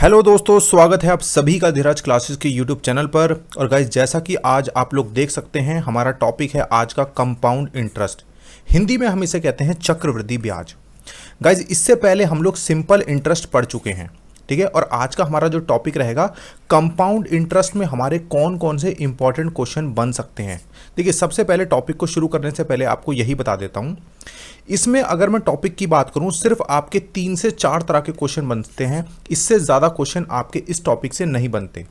Hello दोस्तों, स्वागत है आप सभी का धीरज क्लासेस के यूट्यूब चैनल पर। और गाइज, जैसा कि आज आप लोग देख सकते हैं, हमारा टॉपिक है आज का कंपाउंड इंटरेस्ट। हिंदी में हम इसे कहते हैं चक्रवृद्धि ब्याज। गाइज, इससे पहले हम लोग सिंपल इंटरेस्ट पढ़ चुके हैं, ठीक है। और आज का हमारा जो टॉपिक रहेगा कंपाउंड इंटरेस्ट में हमारे कौन कौन से इंपॉर्टेंट क्वेश्चन बन सकते हैं। देखिए, सबसे पहले टॉपिक को शुरू करने से पहले आपको यही बता देता हूँ, इसमें अगर मैं टॉपिक की बात करूं, सिर्फ आपके 3 से 4 तरह के क्वेश्चन बनते हैं। इससे ज़्यादा क्वेश्चन आपके इस टॉपिक से नहीं बनते।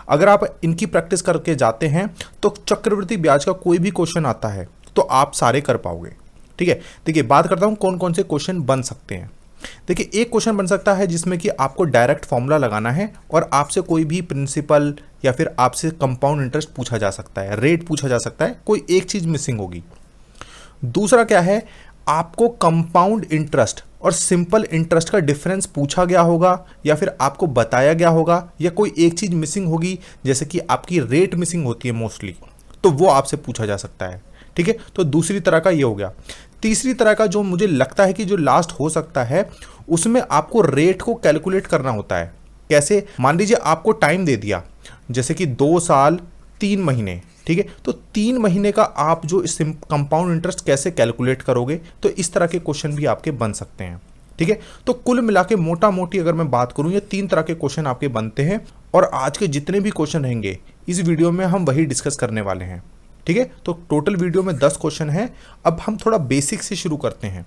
अगर आप इनकी प्रैक्टिस करके जाते हैं तो चक्रवृद्धि ब्याज का कोई भी क्वेश्चन आता है तो आप सारे कर पाओगे, ठीक है। देखिए, बात करता हूं कौन कौन से क्वेश्चन बन सकते हैं। देखिए, एक क्वेश्चन बन सकता है जिसमें कि आपको डायरेक्ट फॉर्मूला लगाना है और आपसे कोई भी प्रिंसिपल या फिर आपसे कंपाउंड इंटरेस्ट पूछा जा सकता है, रेट पूछा जा सकता है, कोई एक चीज़ मिसिंग होगी। दूसरा क्या है, आपको कंपाउंड इंटरेस्ट और सिंपल इंटरेस्ट का डिफरेंस पूछा गया होगा या फिर आपको बताया गया होगा, या कोई एक चीज़ मिसिंग होगी, जैसे कि आपकी रेट मिसिंग होती है मोस्टली, तो वो आपसे पूछा जा सकता है, ठीक है। तो दूसरी तरह का ये हो गया। तीसरी तरह का जो मुझे लगता है कि जो लास्ट हो सकता है, उसमें आपको रेट को कैलकुलेट करना होता है। कैसे? मान लीजिए आपको टाइम दे दिया, जैसे कि 2 साल 3 महीने, ठीक है। तो 3 महीने का आप जो कंपाउंड इंटरेस्ट कैसे कैलकुलेट करोगे, तो इस तरह के क्वेश्चन भी आपके बन सकते हैं, ठीक है। तो कुल मिला के मोटा मोटी अगर मैं बात करूं, ये 3 तरह के क्वेश्चन आपके बनते हैं। और आज के जितने भी क्वेश्चन रहेंगे इस वीडियो में हम वही डिस्कस करने वाले हैं, ठीक है। तो टोटल वीडियो में 10 क्वेश्चन हैं। अब हम थोड़ा बेसिक से शुरू करते हैं।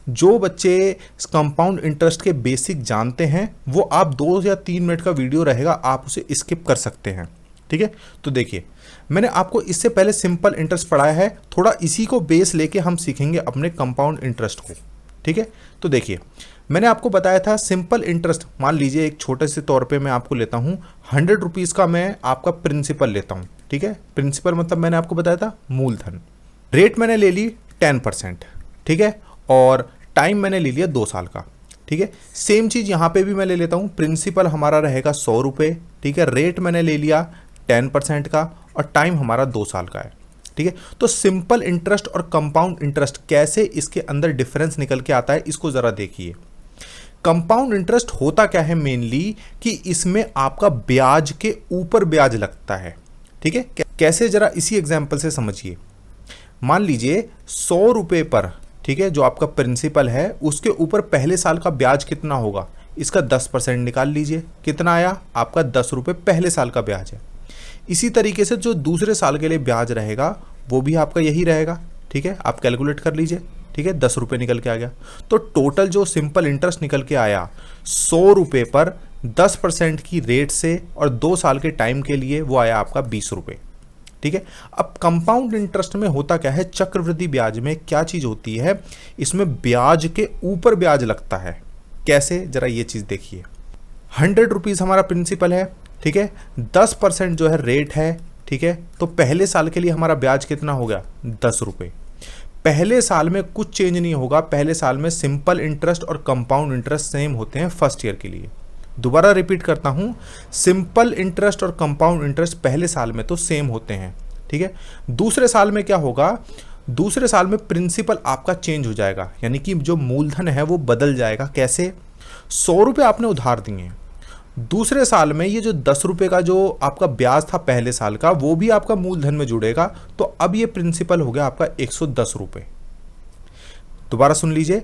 जो बच्चे कंपाउंड इंटरेस्ट के बेसिक जानते हैं, वो आप 2 या 3 मिनट का वीडियो रहेगा, आप उसे स्किप कर सकते हैं, ठीक है। तो देखिए, मैंने आपको इससे पहले सिंपल इंटरेस्ट पढ़ाया है, थोड़ा इसी को बेस लेके हम सीखेंगे अपने कंपाउंड इंटरेस्ट को, ठीक है। तो देखिए, मैंने आपको बताया था सिंपल इंटरेस्ट, मान लीजिए एक छोटे से तौर पे मैं आपको लेता हूँ 100 रुपीज़ का मैं आपका प्रिंसिपल लेता हूँ, ठीक है। प्रिंसिपल मतलब मैंने आपको बताया था मूलधन। रेट मैंने ले ली 10%, ठीक है। और टाइम मैंने ले लिया 2 साल का, ठीक है। सेम चीज़ यहाँ पे भी मैं ले लेता हूँ, प्रिंसिपल हमारा रहेगा 100 रुपये, ठीक है। रेट मैंने ले लिया 10% का और टाइम हमारा 2 साल का है, ठीक है। तो सिंपल इंटरेस्ट और कंपाउंड इंटरेस्ट कैसे इसके अंदर डिफरेंस निकल के आता है, इसको ज़रा देखिए। कंपाउंड इंटरेस्ट होता क्या है मेनली, कि इसमें आपका ब्याज के ऊपर ब्याज लगता है, ठीक है। कैसे, जरा इसी एग्जाम्पल से समझिए। मान लीजिए 100 रुपये पर, ठीक है, जो आपका प्रिंसिपल है उसके ऊपर पहले साल का ब्याज कितना होगा, इसका 10% निकाल लीजिए। कितना आया आपका? 10 रुपये पहले साल का ब्याज है। इसी तरीके से जो दूसरे साल के लिए ब्याज रहेगा वो भी आपका यही रहेगा, ठीक है। आप कैलकुलेट कर लीजिए, ठीक है। 10 रुपये निकल के आ गया। तो टोटल जो सिंपल इंटरेस्ट निकल के आया 100 रुपये पर 10% की रेट से और 2 साल के टाइम के लिए, वो आया आपका 20 रुपये, ठीक है। अब कंपाउंड इंटरेस्ट में होता क्या है, चक्रवृद्धि ब्याज में क्या चीज़ होती है, इसमें ब्याज के ऊपर ब्याज लगता है। कैसे, जरा ये चीज़ देखिए। 100 रुपीज़ हमारा प्रिंसिपल है, ठीक है। 10% जो है रेट है, ठीक है। तो पहले साल के लिए हमारा ब्याज कितना हो गया? 10 रुपये। पहले साल में कुछ चेंज नहीं होगा, पहले साल में सिंपल इंटरेस्ट और कंपाउंड इंटरेस्ट सेम होते हैं फर्स्ट ईयर के लिए। दोबारा रिपीट करता हूं, सिंपल इंटरेस्ट और कंपाउंड इंटरेस्ट पहले साल में तो सेम होते हैं, ठीक है। दूसरे साल में क्या होगा, दूसरे साल में प्रिंसिपल आपका चेंज हो जाएगा, यानी कि जो मूलधन है वो बदल जाएगा। कैसे? 100 रुपये आपने उधार दिए, दूसरे साल में ये जो 10 रुपये का जो आपका ब्याज था पहले साल का, वो भी आपका मूलधन में जुड़ेगा। तो अब ये प्रिंसिपल हो गया आपका 110 रुपये। दोबारा सुन लीजिए,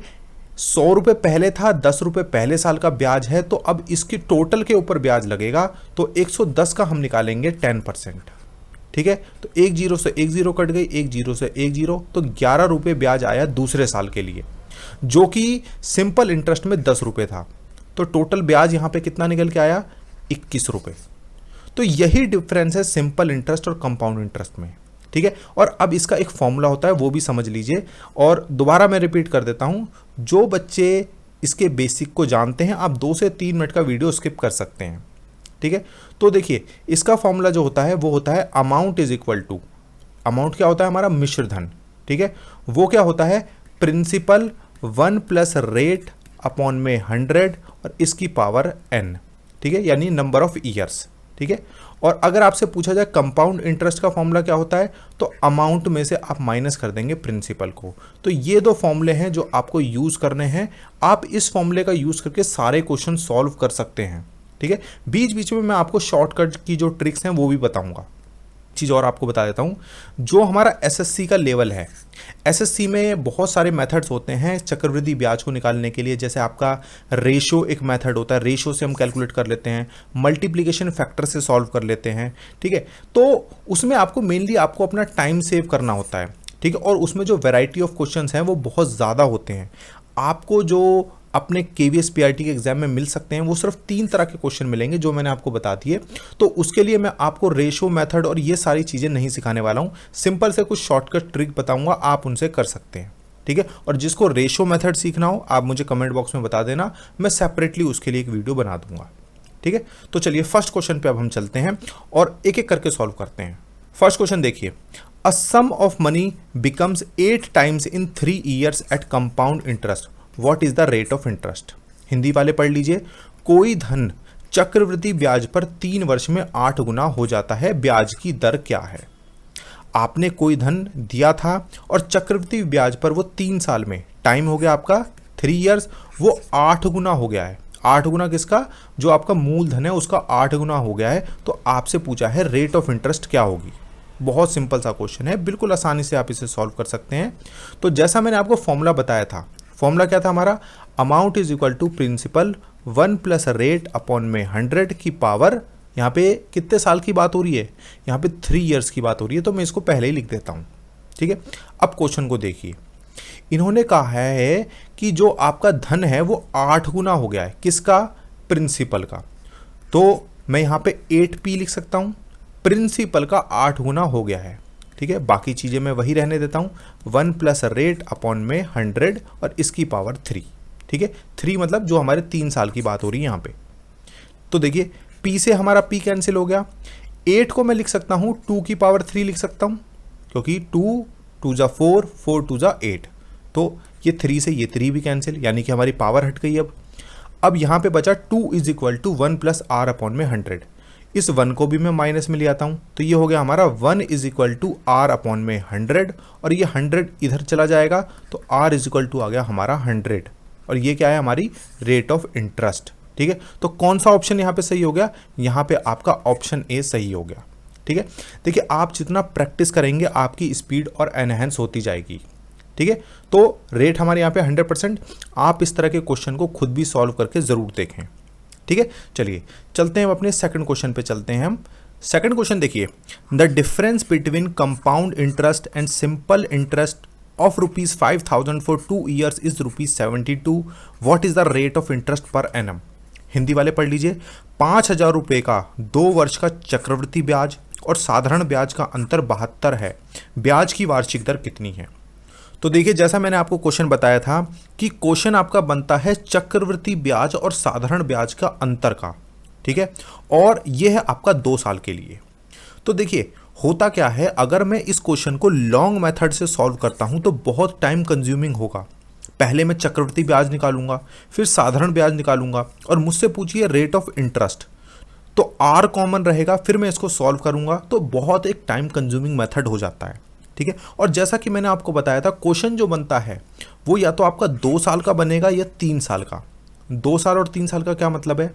100 रुपये पहले था, 10 रुपये पहले साल का ब्याज है, तो अब इसकी टोटल के ऊपर ब्याज लगेगा। तो 110 का हम निकालेंगे 10%, ठीक है। तो 1 जीरो से 1 जीरो कट गई, 1 जीरो से 1 जीरो, तो 11 रुपये ब्याज आया दूसरे साल के लिए, जो कि सिंपल इंटरेस्ट में 10 रुपये था। तो टोटल ब्याज यहाँ पे कितना निकल के आया? 21 रुपये। तो यही डिफरेंस है सिंपल इंटरेस्ट और कंपाउंड इंटरेस्ट में, ठीक है। और अब इसका एक फॉर्मूला होता है, वो भी समझ लीजिए। और दोबारा मैं रिपीट कर देता हूँ, जो बच्चे इसके बेसिक को जानते हैं, आप 2 से 3 मिनट का वीडियो स्किप कर सकते हैं, ठीक है। तो देखिए, इसका फॉर्मूला जो होता है वो होता है amount is equal to, amount क्या होता है हमारा? मिश्रधन, ठीक है। वो क्या होता है? प्रिंसिपल 1 प्लस रेट अपॉन में 100 और इसकी पावर n, ठीक है, यानी नंबर ऑफ ईयर्स, ठीक है। और अगर आपसे पूछा जाए कंपाउंड इंटरेस्ट का फॉर्मूला क्या होता है, तो अमाउंट में से आप माइनस कर देंगे प्रिंसिपल को। तो ये 2 फॉर्मूले हैं जो आपको यूज़ करने हैं। आप इस फॉर्मूले का यूज़ करके सारे क्वेश्चन सॉल्व कर सकते हैं, ठीक है। बीच बीच में मैं आपको शॉर्टकट की जो ट्रिक्स हैं वो भी बताऊंगा। चीज़ और आपको बता देता हूँ, जो हमारा एसएससी का लेवल है, एसएससी में बहुत सारे मेथड्स होते हैं चक्रवृद्धि ब्याज को निकालने के लिए। जैसे आपका रेशो एक मेथड होता है, रेशो से हम कैलकुलेट कर लेते हैं, मल्टीप्लिकेशन फैक्टर से सॉल्व कर लेते हैं, ठीक है। तो उसमें आपको मेनली आपको अपना टाइम सेव करना होता है, ठीक है। और उसमें जो वैरायटी ऑफ क्वेश्चंस हैं वो बहुत ज़्यादा होते हैं। आपको जो अपने केवीएस पीआरटी के एग्जाम में मिल सकते हैं वो सिर्फ 3 तरह के क्वेश्चन मिलेंगे जो मैंने आपको बता दिए। तो उसके लिए मैं आपको रेशो मेथड और ये सारी चीज़ें नहीं सिखाने वाला हूँ, सिंपल से कुछ शॉर्टकट ट्रिक बताऊंगा, आप उनसे कर सकते हैं, ठीक है। और जिसको रेशो मेथड सीखना हो आप मुझे कमेंट बॉक्स में बता देना, मैं सेपरेटली उसके लिए एक वीडियो बना दूंगा, ठीक है। तो चलिए फर्स्ट क्वेश्चन पे अब हम चलते हैं और एक एक करके सॉल्व करते हैं। फर्स्ट क्वेश्चन देखिए, a sum of money becomes 8 times in 3 years at compound interest, what is the rate of interest. Hindi वाले पढ़ लीजिए, कोई धन चक्रवृद्धि ब्याज पर 3 वर्ष में 8 गुना हो जाता है, ब्याज की दर क्या है। आपने कोई धन दिया था और चक्रवृद्धि ब्याज पर वो 3 साल में, टाइम हो गया आपका 3 ईयर्स, वो 8 गुना हो गया है। 8 गुना किसका, जो आपका मूलधन है उसका 8 गुना हो गया है। तो आपसे पूछा है रेट ऑफ इंटरेस्ट क्या होगी। बहुत सिंपल सा क्वेश्चन है, बिल्कुल आसानी से आप इसे सॉल्व कर सकते हैं। तो जैसा मैंने आपको फॉर्मूला बताया था, फॉर्मूला क्या था हमारा, amount is equal to principal 1 plus rate upon में 100 की पावर, यहाँ पे कितने साल की बात हो रही है, यहाँ पे 3 ईयर्स की बात हो रही है, तो मैं इसको पहले ही लिख देता हूँ, ठीक है। अब क्वेश्चन को देखिए, इन्होंने कहा है कि जो आपका धन है वो 8 गुना हो गया है, किसका, प्रिंसिपल का। तो मैं यहाँ पे 8p लिख सकता हूँ, प्रिंसिपल का 8 गुना हो गया है, ठीक है। बाकी चीज़ें मैं वही रहने देता हूँ, 1 प्लस रेट अपॉन में 100 और इसकी पावर 3, ठीक है। 3 मतलब जो हमारे 3 साल की बात हो रही है यहाँ पे। तो देखिए p से हमारा p कैंसिल हो गया, 8 को मैं लिख सकता हूँ 2 की पावर 3 लिख सकता हूँ, क्योंकि 2 2 जा 4, 4 2 जा 8, तो ये 3 से ये 3 भी कैंसिल, यानी कि हमारी पावर हट गई। अब यहाँ पे बचा 2 is equal to 1 plus R upon में 100, इस 1 को भी मैं माइनस में ले आता हूँ, तो ये हो गया हमारा 1 is equal to R upon में 100, और ये 100 इधर चला जाएगा तो आर इज इक्वल टू आ गया हमारा 100, और ये क्या है, हमारी रेट ऑफ इंटरेस्ट, ठीक है। तो कौन सा ऑप्शन यहाँ पे सही हो गया, यहाँ पे आपका ऑप्शन ए सही हो गया, ठीक है। देखिए आप जितना प्रैक्टिस करेंगे आपकी स्पीड और एनहेंस होती जाएगी, ठीक है। तो रेट हमारे यहाँ पे 100%, आप इस तरह के क्वेश्चन को खुद भी सॉल्व करके ज़रूर देखें, ठीक है। चलिए चलते हैं अपने सेकंड क्वेश्चन पे चलते हैं हम। सेकंड क्वेश्चन देखिए, the difference between compound interest and simple interest of ₹5,000 for 2 years is ₹72, what is the rate of interest per annum. Hindi वाले पढ़ लीजिए, 5,000 रुपये का 2 वर्ष का चक्रवृद्धि ब्याज और साधारण ब्याज का अंतर 72 है, ब्याज की वार्षिक दर कितनी है। तो देखिए जैसा मैंने आपको क्वेश्चन बताया था कि क्वेश्चन आपका बनता है चक्रवृद्धि ब्याज और साधारण ब्याज का अंतर का, ठीक है, और यह है आपका 2 साल के लिए। तो देखिए होता क्या है, अगर मैं इस क्वेश्चन को लॉन्ग मेथड से सॉल्व करता हूं तो बहुत टाइम कंज्यूमिंग होगा। पहले मैं चक्रवृद्धि ब्याज निकालूंगा, फिर साधारण ब्याज निकालूंगा, और मुझसे पूछिए रेट ऑफ इंटरेस्ट, तो आर कॉमन रहेगा, फिर मैं इसको सॉल्व करूंगा, तो बहुत एक टाइम कंज्यूमिंग मेथड हो जाता है, ठीक है। और जैसा कि मैंने आपको बताया था, क्वेश्चन जो बनता है वो या तो आपका 2 साल का बनेगा या 3 साल का। 2 साल और 3 साल का क्या मतलब है,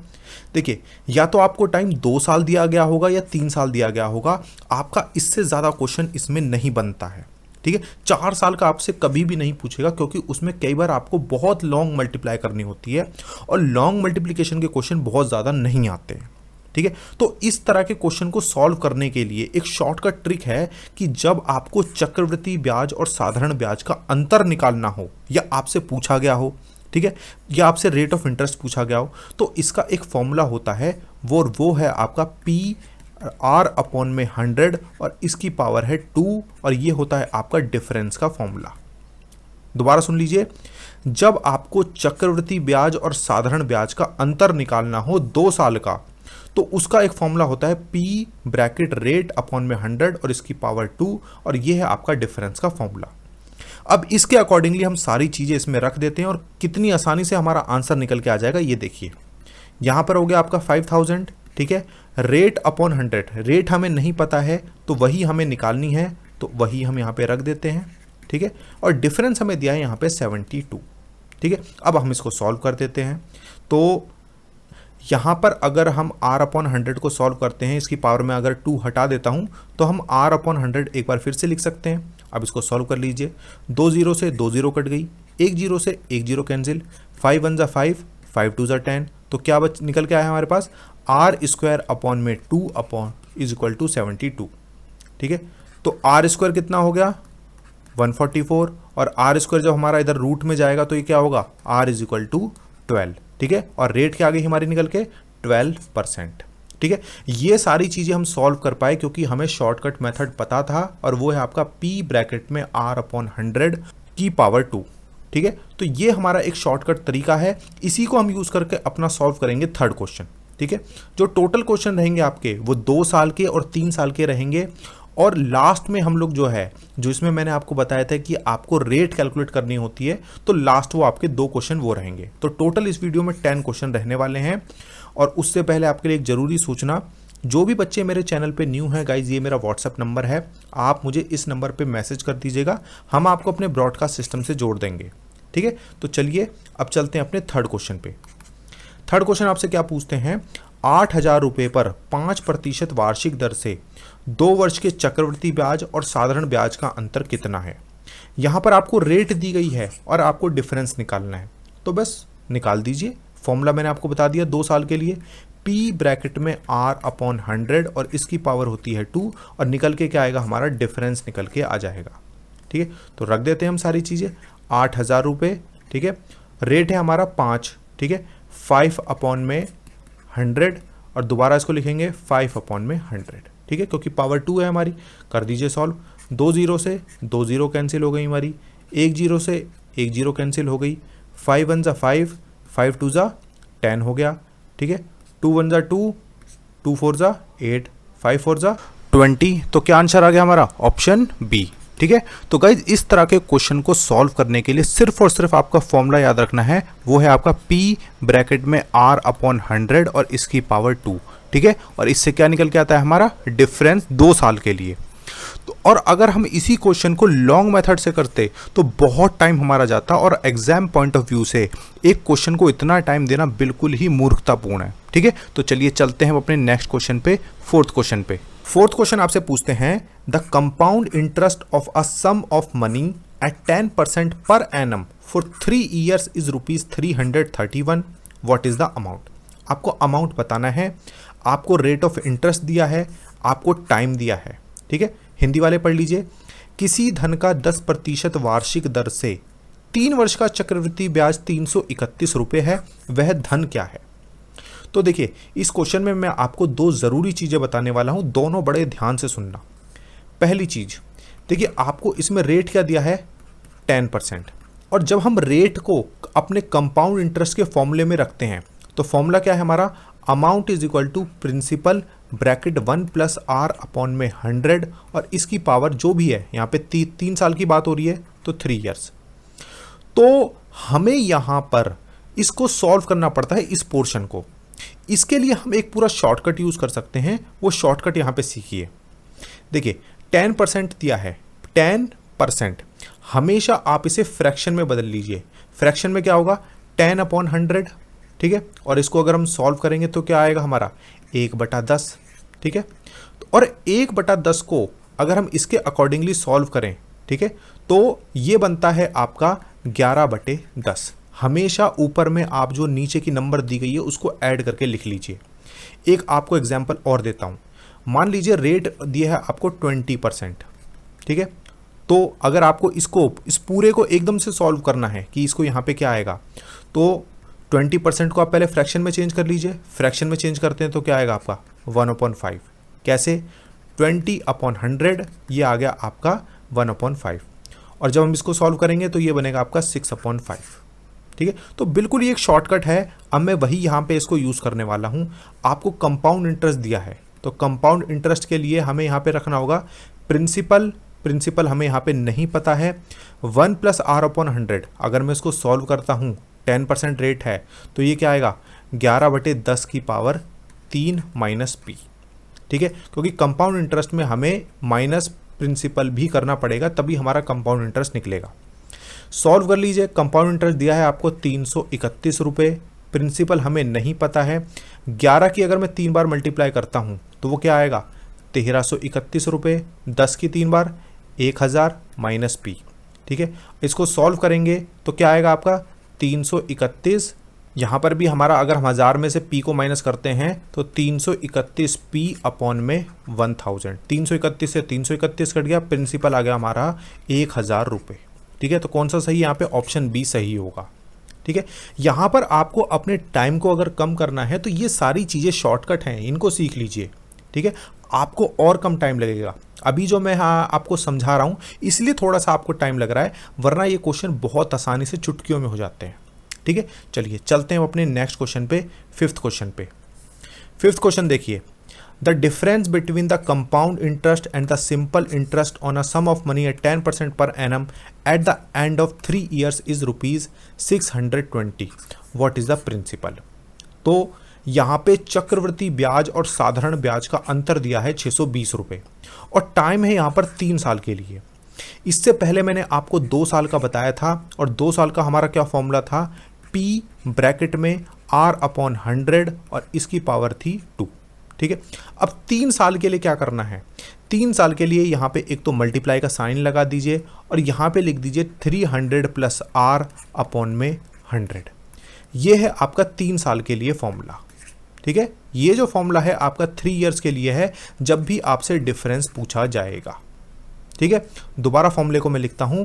देखिए या तो आपको टाइम 2 साल दिया गया होगा या 3 साल दिया गया होगा, आपका इससे ज़्यादा क्वेश्चन इसमें नहीं बनता है, ठीक है। 4 साल का आपसे कभी भी नहीं पूछेगा, क्योंकि उसमें कई बार आपको बहुत लॉन्ग मल्टीप्लाई करनी होती है और लॉन्ग मल्टीप्लिकेशन के क्वेश्चन बहुत ज़्यादा नहीं आते हैं, ठीक है। तो इस तरह के क्वेश्चन को सॉल्व करने के लिए एक शॉर्टकट ट्रिक है कि जब आपको चक्रवृद्धि ब्याज और साधारण ब्याज का अंतर निकालना हो, या आपसे पूछा गया हो, ठीक है, या आपसे रेट ऑफ इंटरेस्ट पूछा गया हो, तो इसका एक फॉर्मूला होता है, वो है आपका पी आर अपॉन में 100 और इसकी पावर है 2, और ये होता है आपका डिफरेंस का फॉर्मूला। दोबारा सुन लीजिए, जब आपको चक्रवृद्धि ब्याज और साधारण ब्याज का अंतर निकालना हो 2 साल का, तो उसका एक फॉर्मूला होता है पी ब्रैकेट रेट अपॉन में 100 और इसकी पावर 2, और ये है आपका डिफरेंस का फॉर्मूला। अब इसके अकॉर्डिंगली हम सारी चीज़ें इसमें रख देते हैं और कितनी आसानी से हमारा आंसर निकल के आ जाएगा, ये देखिए। यहाँ पर हो गया आपका 5000, ठीक है, रेट अपॉन 100, रेट हमें नहीं पता है तो वही हमें निकालनी है, तो वही हम यहाँ पे रख देते हैं, ठीक है, और डिफरेंस हमें दिया है यहाँ पे 72, ठीक है। अब हम इसको सॉल्व कर देते हैं। तो यहाँ पर अगर हम r अपॉन 100 को सॉल्व करते हैं, इसकी पावर में अगर 2 हटा देता हूँ तो हम r अपॉन 100 एक बार फिर से लिख सकते हैं। अब इसको सॉल्व कर लीजिए। 2 जीरो से 2 जीरो कट गई, 1 जीरो से 1 जीरो कैंसिल, 5 वन ज़ा 5, 5 टू ज़ा 10, तो क्या निकल के आया हमारे पास आर स्क्वायर अपॉन में 2 अपॉन इज इक्वल टू 72। ठीक है, तो आर स्क्वायर कितना हो गया 144, और आर स्क्वायर जब हमारा इधर रूट में जाएगा तो ये क्या होगा आर इज इक्वल टू 12। ठीक है, और रेट क्या आ गई हमारी निकल के 12%। ठीक है, ये सारी चीज़ें हम सॉल्व कर पाए क्योंकि हमें शॉर्टकट मेथड पता था, और वो है आपका p ब्रैकेट में r अपॉन 100 की पावर 2। ठीक है, तो ये हमारा एक शॉर्टकट तरीका है, इसी को हम यूज़ करके अपना सॉल्व करेंगे थर्ड क्वेश्चन। ठीक है, जो टोटल क्वेश्चन रहेंगे आपके वो 2 साल के और 3 साल के रहेंगे, और लास्ट में हम लोग जो है, जो इसमें मैंने आपको बताया था कि आपको रेट कैलकुलेट करनी होती है, तो लास्ट वो आपके 2 क्वेश्चन वो रहेंगे। तो टोटल इस वीडियो में 10 क्वेश्चन रहने वाले हैं। और उससे पहले आपके लिए एक ज़रूरी सूचना, जो भी बच्चे मेरे चैनल पे न्यू हैं गाइज, ये मेरा व्हाट्सअप नंबर है, आप मुझे इस नंबर पे मैसेज कर दीजिएगा, हम आपको अपने ब्रॉडकास्ट सिस्टम से जोड़ देंगे। ठीक है, तो चलिए अब चलते हैं अपने थर्ड क्वेश्चन पे। थर्ड क्वेश्चन आपसे क्या पूछते हैं, 8,000 रुपये पर 5% वार्षिक दर से 2 वर्ष के चक्रवृद्धि ब्याज और साधारण ब्याज का अंतर कितना है। यहाँ पर आपको रेट दी गई है और आपको डिफरेंस निकालना है, तो बस निकाल दीजिए। फॉर्मूला मैंने आपको बता दिया 2 साल के लिए, p ब्रैकेट में r अपॉन 100 और इसकी पावर होती है 2, और निकल के क्या आएगा हमारा डिफरेंस निकल के आ जाएगा। ठीक है, तो रख देते हैं हम सारी चीज़ें। 8,000 रुपये, ठीक है, रेट है हमारा 5, ठीक है, 5 अपॉन में 100, और दोबारा इसको लिखेंगे 5 अपॉन में 100। ठीक है, क्योंकि पावर 2 है हमारी। कर दीजिए सॉल्व। 2 जीरो से 2 जीरो कैंसिल हो गई हमारी, 1 जीरो से 1 जीरो कैंसिल हो गई, 5 वन ज़ा 5, 5 टू ज़ा 10 हो गया। ठीक है, 2 वन ज़ा 2, 2 फोर ज़ा 8, 5 फोर ज़ा 20। तो क्या आंसर आ गया हमारा ऑप्शन बी। ठीक है, तो गाइज इस तरह के क्वेश्चन को सॉल्व करने के लिए सिर्फ और सिर्फ आपका फॉर्मूला याद रखना है, वो है आपका p ब्रैकेट में r अपॉन 100 और इसकी पावर 2। ठीक है, और इससे क्या निकल के आता है हमारा डिफरेंस 2 साल के लिए। तो और अगर हम इसी क्वेश्चन को लॉन्ग मेथड से करते तो बहुत टाइम हमारा जाता, और एग्जाम पॉइंट ऑफ व्यू से एक क्वेश्चन को इतना टाइम देना बिल्कुल ही मूर्खतापूर्ण है। ठीक है, तो चलिए चलते हैं अपने नेक्स्ट क्वेश्चन पे, फोर्थ क्वेश्चन पे। फोर्थ क्वेश्चन आपसे पूछते हैं, the compound interest of a sum of money at 10% per annum for 3 years is ₹331। What is the amount. आपको अमाउंट बताना है, आपको रेट ऑफ इंटरेस्ट दिया है, आपको टाइम दिया है। ठीक है, हिंदी वाले पढ़ लीजिए। किसी धन का 10% वार्षिक दर से 3 वर्ष का चक्रवृद्धि ब्याज 331 रुपये है, वह धन क्या है। तो देखिए इस क्वेश्चन में मैं आपको 2 ज़रूरी चीज़ें बताने वाला हूं, दोनों बड़े ध्यान से सुनना। पहली चीज़ देखिए, आपको इसमें रेट क्या दिया है 10%, और जब हम रेट को अपने कंपाउंड इंटरेस्ट के फॉर्मूले में रखते हैं तो फॉर्मूला क्या है हमारा, amount is equal to principal bracket 1 plus r upon में 100, और इसकी पावर जो भी है, यहाँ पे 3 साल की बात हो रही है तो 3 ईयर्स। तो हमें यहाँ पर इसको सॉल्व करना पड़ता है इस पोर्शन को। इसके लिए हम एक पूरा शॉर्टकट यूज़ कर सकते हैं, वो शॉर्टकट यहाँ पे सीखिए। देखिए 10% दिया है, 10% हमेशा आप इसे फ्रैक्शन में बदल लीजिए। फ्रैक्शन में क्या होगा 10 अपॉन 100। ठीक है, और इसको अगर हम सॉल्व करेंगे तो क्या आएगा हमारा 1/10। ठीक है, और 1/10 को अगर हम इसके अकॉर्डिंगली सॉल्व करें, ठीक है, तो ये बनता है आपका 11/10। हमेशा ऊपर में आप जो नीचे की नंबर दी गई है उसको ऐड करके लिख लीजिए। एक आपको एग्जांपल और देता हूँ, मान लीजिए रेट दिया है आपको 20%। ठीक है, तो अगर आपको इसको इस पूरे को एकदम से सॉल्व करना है कि इसको यहाँ पे क्या आएगा, तो 20% को आप पहले फ्रैक्शन में चेंज कर लीजिए। फ्रैक्शन में चेंज करते हैं तो क्या आएगा आपका 1/5। कैसे 20 अपॉन 100, ये आ गया आपका 1/5, और जब हम इसको सॉल्व करेंगे तो ये बनेगा आपका 6/5। ठीक है, तो बिल्कुल ये एक शॉर्टकट है। अब मैं वही यहाँ पे इसको यूज़ करने वाला हूँ। आपको कंपाउंड इंटरेस्ट दिया है, तो कंपाउंड इंटरेस्ट के लिए हमें यहाँ पे रखना होगा प्रिंसिपल हमें यहाँ पे नहीं पता है। 1 प्लस r अपॉन 100, अगर मैं इसको सॉल्व करता हूँ 10% रेट है तो ये क्या आएगा 11/10 की पावर 3 माइनस p। ठीक है, क्योंकि कंपाउंड इंटरेस्ट में हमें माइनस प्रिंसिपल भी करना पड़ेगा, तभी हमारा कंपाउंड इंटरेस्ट निकलेगा। सॉल्व कर लीजिए। कंपाउंड इंटरेस्ट दिया है आपको 331 रुपये। प्रिंसिपल हमें नहीं पता है। 11 की अगर मैं 3 बार मल्टीप्लाई करता हूँ तो वो क्या आएगा, 1331 रुपये। 10 की 3 बार 1000 माइनस पी, ठीक है। इसको सॉल्व करेंगे तो क्या आएगा आपका 331। यहाँ पर भी हमारा अगर हम 1000 में से पी को माइनस करते हैं तो 331 पी अपॉन में 1000। 331 से 331 कट गया, प्रिंसिपल आ गया हमारा 1000 रुपये, ठीक है। तो कौन सा सही यहाँ पे, ऑप्शन बी सही होगा, ठीक है। यहाँ पर आपको अपने टाइम को अगर कम करना है तो ये सारी चीज़ें शॉर्टकट हैं, इनको सीख लीजिए, ठीक है। आपको और कम टाइम लगेगा। अभी जो मैं आपको समझा रहा हूँ इसलिए थोड़ा सा आपको टाइम लग रहा है, वरना ये क्वेश्चन बहुत आसानी से चुटकियों में हो जाते हैं, ठीक है। चलिए चलते हैं अपने नेक्स्ट क्वेश्चन पे, फिफ्थ क्वेश्चन पे। फिफ्थ क्वेश्चन देखिए, the difference between the compound interest and the simple interest on a sum of money at 10% per annum at the end of 3 years is ₹620। What is the principal. तो यहाँ पे चक्रवृद्धि ब्याज और साधारण ब्याज का अंतर दिया है 620 रुपये और टाइम है यहाँ पर 3 साल के लिए। इससे पहले मैंने आपको 2 साल का बताया था और 2 साल का हमारा क्या फॉर्मूला था, P ब्रैकेट में R/100 और इसकी पावर थी 2, ठीक है। अब 3 साल के लिए क्या करना है, 3 साल के लिए यहाँ पे एक तो मल्टीप्लाई का साइन लगा दीजिए और यहाँ पे लिख दीजिए 300 + R/100। ये है आपका 3 साल के लिए फॉर्मूला, ठीक है। ये जो फॉर्मूला है आपका 3 years के लिए है, जब भी आपसे डिफरेंस पूछा जाएगा, ठीक है। दोबारा फॉर्मूले को मैं लिखता हूं,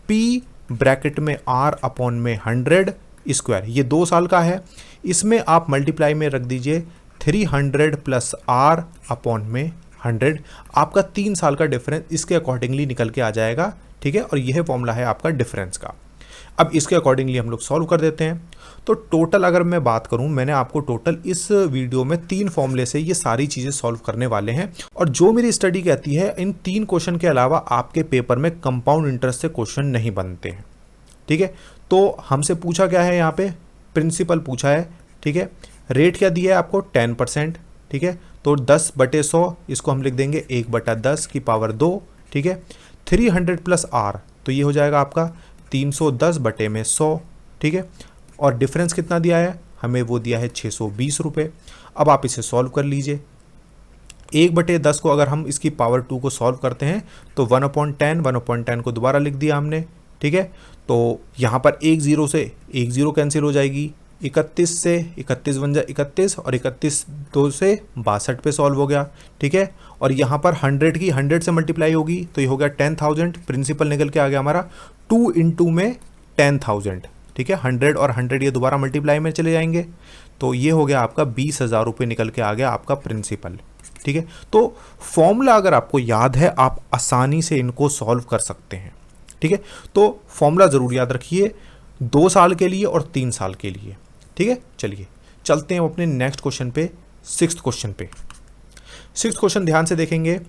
P ब्रैकेट में R/100 स्क्वायर, ये 2 साल का है, इसमें आप मल्टीप्लाई में रख दीजिए 300 + R/100। आपका 3 साल का डिफरेंस इसके अकॉर्डिंगली निकल के आ जाएगा, ठीक है। और यह फॉर्मूला है आपका डिफरेंस का। अब इसके अकॉर्डिंगली हम लोग सॉल्व कर देते हैं। तो टोटल अगर मैं बात करूं, मैंने आपको टोटल इस वीडियो में 3 फॉर्मूले से ये सारी चीज़ें सॉल्व करने वाले हैं। और जो मेरी स्टडी कहती है, इन 3 क्वेश्चन के अलावा आपके पेपर में कंपाउंड इंटरेस्ट से क्वेश्चन नहीं बनते हैं, ठीक है। तो हमसे पूछा क्या है, यहाँ पे प्रिंसिपल पूछा है, ठीक है। रेट क्या दिया है आपको, 10%, ठीक है। तो 10/100 इसको हम लिख देंगे 1/10 की पावर 2, ठीक है। 300 + R, तो ये हो जाएगा आपका 310/100, ठीक है। और डिफरेंस कितना दिया है हमें, वो दिया है 620 रुपये। अब आप इसे सॉल्व कर लीजिए। 1/10 को अगर हम इसकी पावर 2 को सॉल्व करते हैं तो 1/10 को दोबारा लिख दिया हमने, ठीक है। तो यहाँ पर 1 0 से 1 0 कैंसिल हो जाएगी, 31 से 31 बन जाए 31 और 31 2 से 62 पे सॉल्व हो गया, ठीक है। और यहाँ पर 100 की 100 से मल्टीप्लाई होगी तो ये हो गया 10,000। प्रिंसिपल निकल के आ गया हमारा 2 × में 10,000, ठीक है। 100 और 100 ये दोबारा मल्टीप्लाई में चले जाएंगे तो ये हो गया आपका 20,000 रुपये निकल के आ गया आपका प्रिंसिपल, ठीक है। तो फॉर्मूला अगर आपको याद है आप आसानी से इनको सॉल्व कर सकते हैं, ठीक है। तो फॉर्मूला ज़रूर याद रखिए 2 साल के लिए और 3 साल के लिए, ठीक है। चलिए चलते हैं अपने नेक्स्ट क्वेश्चन पे, 6th क्वेश्चन पे। 6th क्वेश्चन ध्यान से देखेंगे।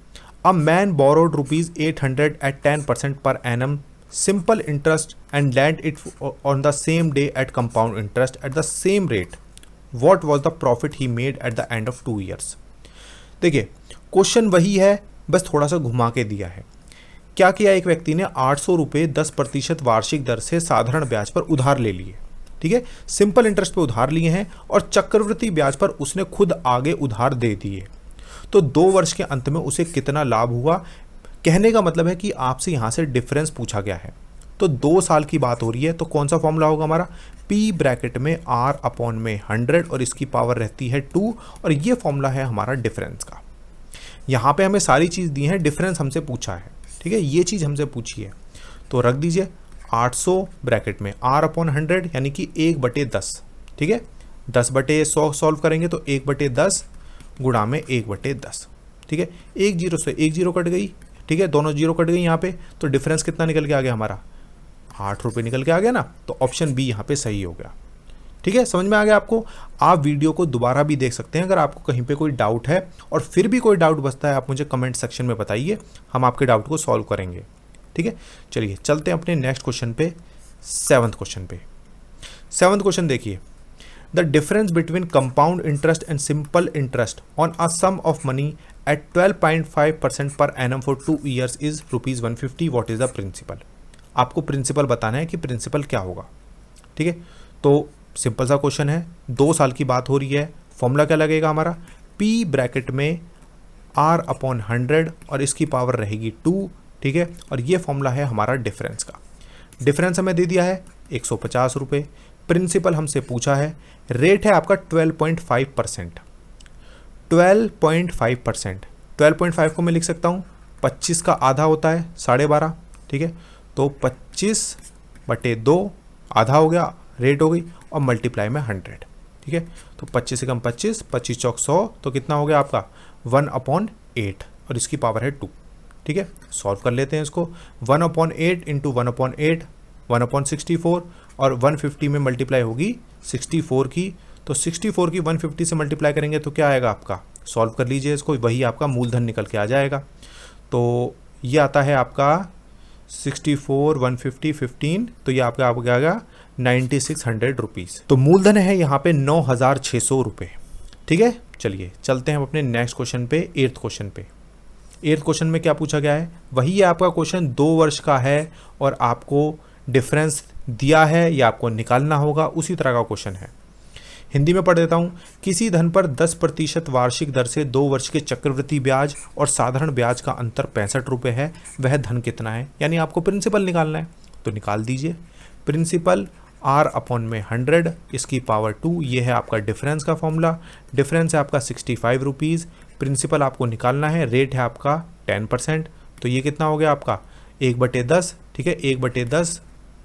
A man borrowed ₹800 at 10% per annum simple interest and lent it on the same day at compound interest at the same rate. What was the profit he made at the end of 2 years? देखिए question वही है, बस थोड़ा सा घुमा के दिया है। क्या किया, एक व्यक्ति ने 800 रुपये 10% वार्षिक दर से साधारण ब्याज पर उधार ले लिए, ठीक है। सिंपल इंटरेस्ट पे उधार लिए हैं और चक्रवृद्धि ब्याज पर उसने खुद आगे उधार दे दिए। तो 2 वर्ष के अंत में उसे कितना लाभ हुआ, कहने का मतलब है कि आपसे यहाँ से डिफरेंस पूछा गया है। तो 2 साल की बात हो रही है, तो कौन सा फॉर्मूला होगा हमारा, P ब्रैकेट में R/100 और इसकी पावर रहती है 2 और ये फॉर्मूला है हमारा डिफरेंस का। यहाँ पे हमें सारी चीज़ दी है, डिफरेंस हमसे पूछा है, ठीक है। ये चीज़ हमसे पूछी है तो रख दीजिए 800 ब्रैकेट में R/100 यानी कि 1/10, ठीक है। 10/100 सॉल्व करेंगे तो 1/10 गुणा में 1/10, ठीक है। 1 0 से 1 0 कट गई, ठीक है, दोनों 0 कट गई यहाँ पे, तो डिफरेंस कितना निकल के आ गया हमारा, 8 रुपये निकल के आ गया ना। तो ऑप्शन बी यहाँ पे सही हो गया, ठीक है। समझ में आ गया आपको। आप वीडियो को दोबारा भी देख सकते हैं अगर आपको कहीं पे कोई डाउट है, और फिर भी कोई डाउट बचता है आप मुझे कमेंट सेक्शन में बताइए, हम आपके डाउट को सॉल्व करेंगे, ठीक है। चलिए चलते हैं अपने नेक्स्ट क्वेश्चन पे, 7th क्वेश्चन पे। 7th क्वेश्चन देखिए, the difference between compound interest and simple interest on a sum of money at 12.5% per annum for 2 years is ₹150. What is the principal? आपको प्रिंसिपल बताना है कि प्रिंसिपल क्या होगा, ठीक है। तो सिंपल सा क्वेश्चन है, 2 साल की बात हो रही है। फॉर्मूला क्या लगेगा हमारा, P ब्रैकेट में R/100 और इसकी पावर रहेगी 2, ठीक है। और ये फॉर्मूला है हमारा डिफरेंस का। डिफरेंस हमें दे दिया है 150 रुपये। प्रिंसिपल हमसे पूछा है, रेट है आपका 12.5%। 12.5%, 12.5 को मैं लिख सकता हूँ 25 का आधा होता है 12.5, ठीक है। तो 25/2 आधा हो गया, रेट हो गई, और मल्टीप्लाई में 100, ठीक है। तो 25 से कम 25, 25 चौक 100, तो कितना हो गया आपका 1/8, और इसकी पावर है 2, ठीक है। सॉल्व कर लेते हैं इसको। 1/8 इंटू 1/8 1/64, और 150 में मल्टीप्लाई होगी 64 की, तो 64 की 150 से मल्टीप्लाई करेंगे तो क्या आएगा आपका, सॉल्व कर लीजिए इसको, वही आपका मूलधन निकल के आ जाएगा। तो ये आता है आपका 64, 150, 15, तो ये आपका आ गया 9600 रुपीज़। तो मूलधन है यहाँ पे 9600 रुपये, ठीक है। चलिए चलते हैं हम अपने नेक्स्ट क्वेश्चन पे, 8th क्वेश्चन पे। 8th क्वेश्चन में क्या पूछा गया है, वही है आपका क्वेश्चन, 2 वर्ष का है और आपको डिफरेंस दिया है, या आपको निकालना होगा, उसी तरह का क्वेश्चन है। हिंदी में पढ़ देता हूँ। किसी धन पर 10% वार्षिक दर से 2 वर्ष के चक्रवृद्धि ब्याज और साधारण ब्याज का अंतर 65 रुपये है, वह धन कितना है। यानी आपको प्रिंसिपल निकालना है, तो निकाल दीजिए। प्रिंसिपल R/100, इसकी पावर 2, ये है आपका डिफरेंस का फॉर्मूला। डिफरेंस है आपका 65 रुपीज़। प्रिंसिपल आपको निकालना है, रेट है आपका 10%, तो ये कितना हो गया आपका 1/10, ठीक है। 1/10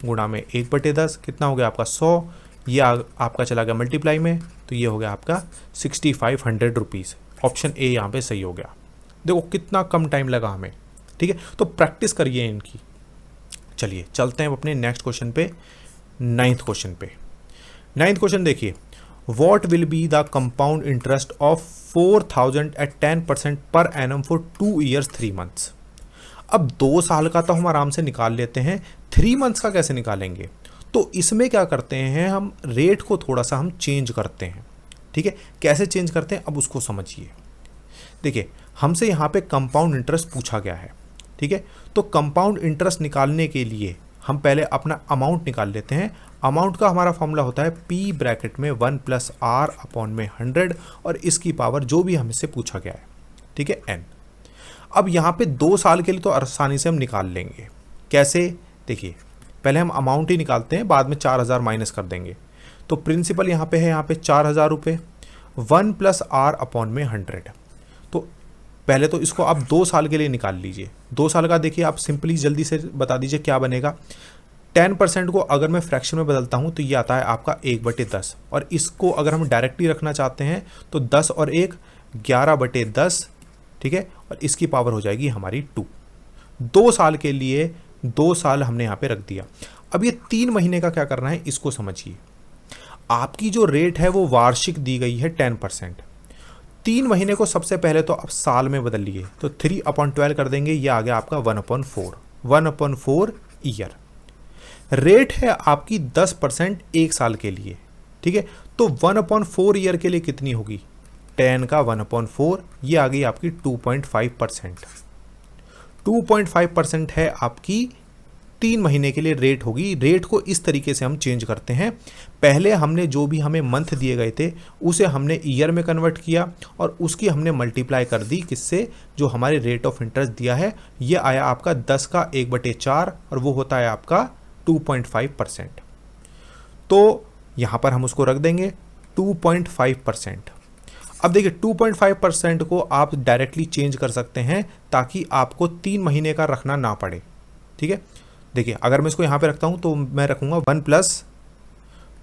गुणा में 1/10 कितना हो गया आपका 100, ये आपका चला गया मल्टीप्लाई में, तो ये हो गया आपका 6500 रुपीज़। ऑप्शन ए यहाँ पे सही हो गया। देखो कितना कम टाइम लगा हमें, ठीक है। तो प्रैक्टिस करिए इनकी। चलिए चलते हैं अपने नेक्स्ट क्वेश्चन पे, 9th क्वेश्चन पे। 9th क्वेश्चन देखिए, what will be the compound interest of 4000 at 10% per annum for 2 years 3 months। अब 2 साल का तो हम आराम से निकाल लेते हैं, 3 months का कैसे निकालेंगे। तो इसमें क्या करते हैं, हम रेट को थोड़ा सा हम चेंज करते हैं, ठीक है। कैसे चेंज करते हैं अब उसको समझिए। देखिए हमसे यहाँ पे कंपाउंड इंटरेस्ट पूछा गया है, ठीक है। तो कंपाउंड इंटरेस्ट निकालने के लिए हम पहले अपना अमाउंट निकाल लेते हैं। अमाउंट का हमारा फॉर्मूला होता है P ब्रैकेट में 1 + R/100 और इसकी पावर जो भी हमसे पूछा गया है, ठीक है, n। अब यहाँ पे 2 साल के लिए तो आसानी से हम निकाल लेंगे। कैसे, देखिए पहले हम अमाउंट ही निकालते हैं, बाद में 4000 माइनस कर देंगे। तो प्रिंसिपल यहाँ पे है, यहाँ पे 4000 रुपये, 1 + R/100। तो पहले तो इसको आप 2 साल के लिए निकाल लीजिए। 2 साल का देखिए आप सिंपली जल्दी से बता दीजिए क्या बनेगा। 10% को अगर मैं फ्रैक्शन में बदलता हूँ तो ये आता है आपका 1/10, और इसको अगर हम डायरेक्टली रखना चाहते हैं तो 10 और 1 11/10, ठीक है। और इसकी पावर हो जाएगी हमारी 2। 2 साल के लिए 2 साल हमने यहाँ पे रख दिया। अब ये 3 महीने का क्या करना है इसको समझिए। आपकी जो रेट है वो वार्षिक दी गई है 10%। 3 महीने को सबसे पहले तो आप साल में बदल लिए, तो 3/12 कर देंगे, ये आ गया आपका 1/4, 1/4 ईयर। रेट है आपकी 10% 1 साल के लिए, ठीक है। तो 1/4 ईयर के लिए कितनी होगी, 10 का 1/4, ये आ गई आपकी 2.5%। 2.5% है आपकी 3 महीने के लिए रेट होगी। रेट को इस तरीके से हम चेंज करते हैं। पहले हमने जो भी हमें मंथ दिए गए थे उसे हमने ईयर में कन्वर्ट किया और उसकी हमने मल्टीप्लाई कर दी किससे, जो हमारे रेट ऑफ इंटरेस्ट दिया है, ये आया आपका 10 का 1/4 और वो होता है आपका 2.5%। तो यहाँ पर हम उसको रख देंगे 2.5%। अब देखिए 2.5% को आप डायरेक्टली चेंज कर सकते हैं ताकि आपको 3 महीने का रखना ना पड़े, ठीक है। देखिए अगर मैं इसको यहाँ पे रखता हूँ तो मैं रखूँगा 1 +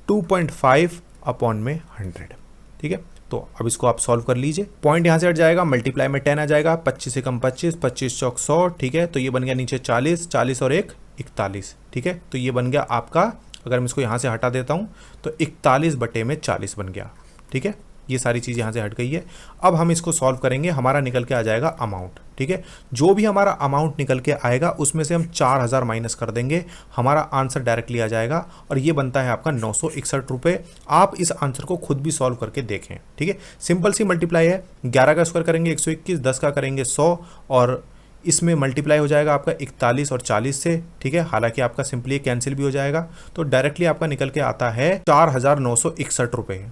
2.5/100, ठीक है। तो अब इसको आप सॉल्व कर लीजिए। पॉइंट यहाँ से हट जाएगा, मल्टीप्लाई में 10 आ जाएगा, 25 से कम 25, 25 चौक 100, ठीक है। तो ये बन गया नीचे 40, 40 और 1 41, ठीक है। तो ये बन गया आपका, अगर मैं इसको यहाँ से हटा देता हूँ तो 41/40 बन गया, ठीक है। ये सारी चीज़ यहाँ से हट गई है। अब हम इसको सॉल्व करेंगे, हमारा निकल के आ जाएगा अमाउंट, ठीक है। जो भी हमारा अमाउंट निकल के आएगा उसमें से हम 4000 माइनस कर देंगे, हमारा आंसर डायरेक्टली आ जाएगा और ये बनता है आपका 961 रुपये। आप इस आंसर को खुद भी सॉल्व करके देखें, ठीक है। सिंपल सी मल्टीप्लाई है, 11 का स्क्वायर करेंगे 121, 10 का करेंगे 100 और इसमें मल्टीप्लाई हो जाएगा आपका 41 और 40 से, ठीक है। हालांकि आपका सिंपली कैंसिल भी हो जाएगा, तो डायरेक्टली आपका निकल के आता है 4,961 रुपये,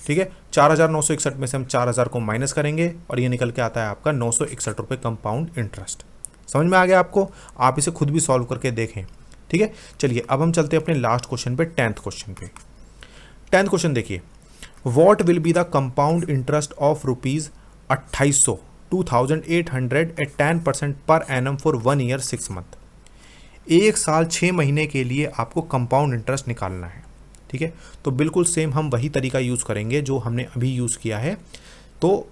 ठीक है। 4,961 में से हम 4,000 को माइनस करेंगे और ये निकल के आता है आपका 961 रुपये कंपाउंड इंटरेस्ट। समझ में आ गया आपको? आप इसे खुद भी सॉल्व करके देखें, ठीक है। चलिए अब हम चलते हैं अपने लास्ट क्वेश्चन पे, 10th क्वेश्चन पे। 10th क्वेश्चन देखिए, what will be the compound interest of rupees 2800 2800 at 10% per annum for 1 year 6 month. 1 साल 6 महीने के लिए आपको कंपाउंड इंटरेस्ट निकालना है, ठीक है। तो बिल्कुल सेम हम वही तरीका यूज़ करेंगे जो हमने अभी यूज़ किया है। तो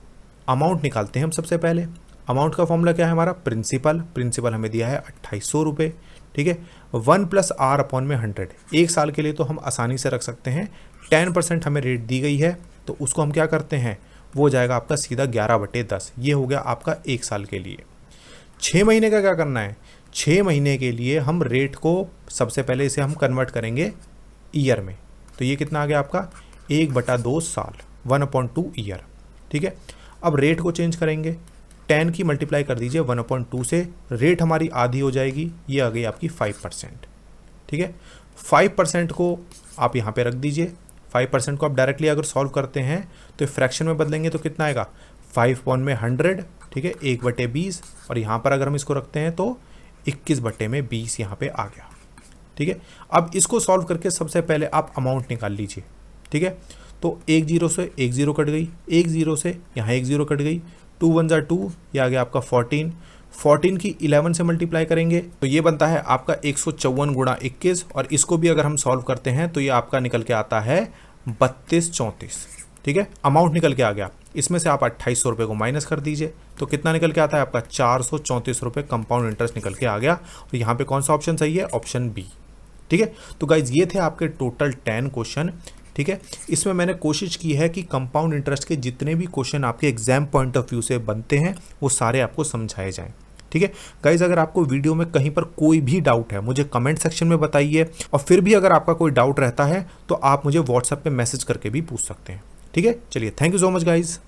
अमाउंट निकालते हैं हम सबसे पहले। अमाउंट का फॉर्मूला क्या है हमारा? प्रिंसिपल हमें दिया है 2800 रुपये, ठीक है। 1 + R/100, 1 साल के लिए तो हम आसानी से रख सकते हैं। 10% हमें रेट दी गई है, तो उसको हम क्या करते हैं, वो जाएगा आपका सीधा 11/10। ये हो गया आपका 1 साल के लिए। 6 महीने का क्या करना है? 6 महीने के लिए हम रेट को सबसे पहले इसे हम कन्वर्ट करेंगे ईयर में। तो ये कितना आ गया आपका? 1/2 साल, 1/2 ईयर, ठीक है। अब रेट को चेंज करेंगे, 10 की मल्टीप्लाई कर दीजिए 1/2 से, रेट हमारी आधी हो जाएगी, ये आ गई आपकी 5%, ठीक है। 5% को आप यहाँ पे रख दीजिए। 5% को आप डायरेक्टली अगर सॉल्व करते हैं तो फ्रैक्शन में बदलेंगे तो कितना आएगा? 5/100, ठीक है, 1/20। और यहाँ पर अगर हम इसको रखते हैं तो 21/20 यहाँ पे आ गया, ठीक है। अब इसको सॉल्व करके सबसे पहले आप अमाउंट निकाल लीजिए, ठीक है। तो 1 0 से 1 0 कट गई, 1 0 से यहाँ 1 0 कट गई, 2 1 2, ये आ गया आपका 14 की 11 से मल्टीप्लाई करेंगे तो ये बनता है आपका 154 × 21। और इसको भी अगर हम सॉल्व करते हैं तो ये आपका निकल के आता है 3234, ठीक है। अमाउंट निकल के आ गया। इसमें से आप 2800 रुपये को माइनस कर दीजिए तो कितना निकल के आता है आपका? 434 रुपये कंपाउंड इंटरेस्ट निकल के आ गया। तो यहाँ पे कौन सा ऑप्शन सही है? ऑप्शन बी, ठीक है। तो गाइज ये थे आपके टोटल 10 क्वेश्चन, ठीक है। इसमें मैंने कोशिश की है कि कंपाउंड इंटरेस्ट के जितने भी क्वेश्चन आपके एग्जाम पॉइंट ऑफ व्यू से बनते हैं वो सारे आपको समझाए जाएं, ठीक है। गाइज अगर आपको वीडियो में कहीं पर कोई भी डाउट है मुझे कमेंट सेक्शन में बताइए, और फिर भी अगर आपका कोई डाउट रहता है तो आप मुझे व्हाट्सएप पे मैसेज करके भी पूछ सकते हैं, ठीक है। चलिए, thank you so much guys.